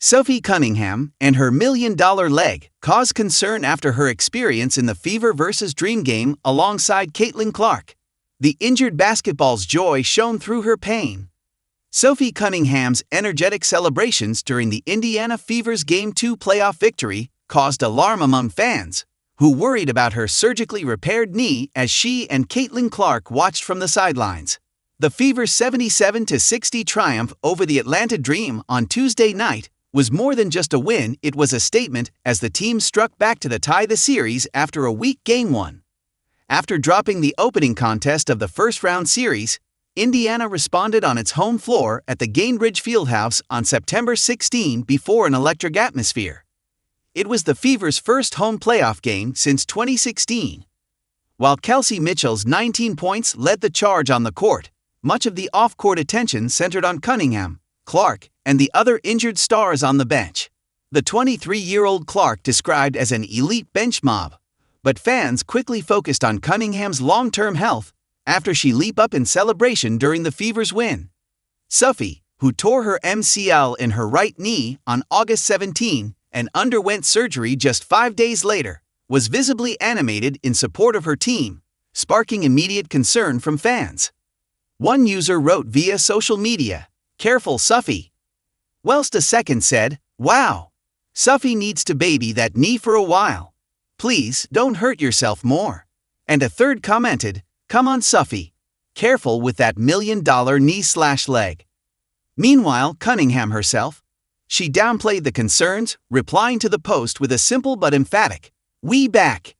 Sophie Cunningham and her million-dollar leg caused concern after her experience in the Fever vs. Dream game alongside Caitlin Clark. The injured basketball's joy shone through her pain. Sophie Cunningham's energetic celebrations during the Indiana Fever's Game 2 playoff victory caused alarm among fans, who worried about her surgically repaired knee as she and Caitlin Clark watched from the sidelines. The Fever's 77-60 triumph over the Atlanta Dream on Tuesday night was more than just a win. It was a statement as the team struck back to tie the series after a weak Game 1. After dropping the opening contest of the first-round series, Indiana responded on its home floor at the Gainbridge Fieldhouse on September 16 before an electric atmosphere. It was the Fever's first home playoff game since 2016. While Kelsey Mitchell's 19 points led the charge on the court, much of the off-court attention centered on Cunningham, Clark, and the other injured stars on the bench. The 23-year-old Clark described as an elite bench mob, but fans quickly focused on Cunningham's long-term health after she leaped up in celebration during the Fever's win. Sophie, who tore her MCL in her right knee on August 17 and underwent surgery just 5 days later, was visibly animated in support of her team, sparking immediate concern from fans. One user wrote via social media, "Careful, Sophie." Whilst a second said, "Wow, Sophie needs to baby that knee for a while. Please don't hurt yourself more." And a third commented, "Come on, Sophie. Careful with that $1 million knee/leg." Meanwhile, Cunningham herself, she downplayed the concerns, replying to the post with a simple but emphatic, "We back."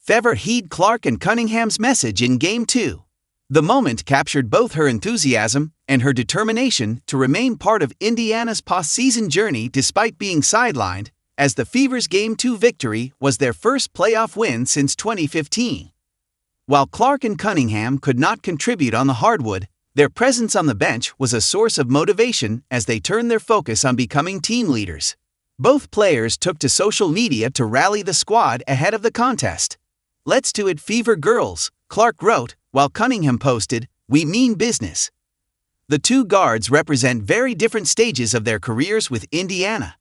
Fever heed Clark and Cunningham's message in Game 2. The moment captured both her enthusiasm and her determination to remain part of Indiana's postseason journey despite being sidelined, as the Fever's Game 2 victory was their first playoff win since 2015. While Clark and Cunningham could not contribute on the hardwood, their presence on the bench was a source of motivation as they turned their focus on becoming team leaders. Both players took to social media to rally the squad ahead of the contest. "Let's do it, Fever girls," Clark wrote, while Cunningham posted, "We mean business." The two guards represent very different stages of their careers with Indiana.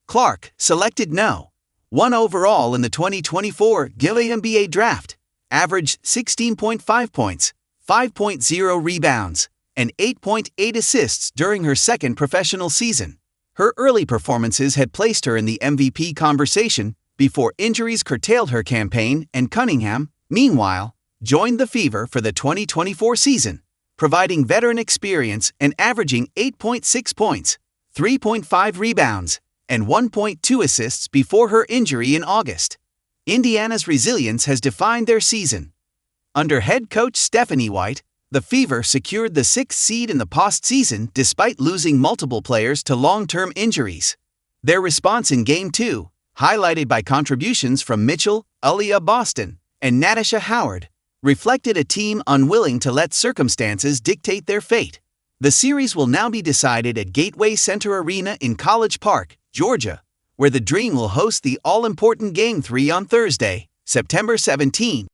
Clark, selected No. 1 overall in the 2024 NBA draft, averaged 16.5 points, 5.0 rebounds, and 8.8 assists during her second professional season. Her early performances had placed her in the MVP conversation before injuries curtailed her campaign, and Cunningham, meanwhile, joined the Fever for the 2024 season, providing veteran experience and averaging 8.6 points, 3.5 rebounds, and 1.2 assists before her injury in August. Indiana's resilience has defined their season. Under head coach Stephanie White, the Fever secured the 6th seed in the postseason despite losing multiple players to long-term injuries. Their response in Game 2, highlighted by contributions from Mitchell, Aaliyah Boston, and Natasha Howard, reflected a team unwilling to let circumstances dictate their fate. The series will now be decided at Gateway Center Arena in College Park, Georgia, where the Dream will host the all-important Game 3 on Thursday, September 17.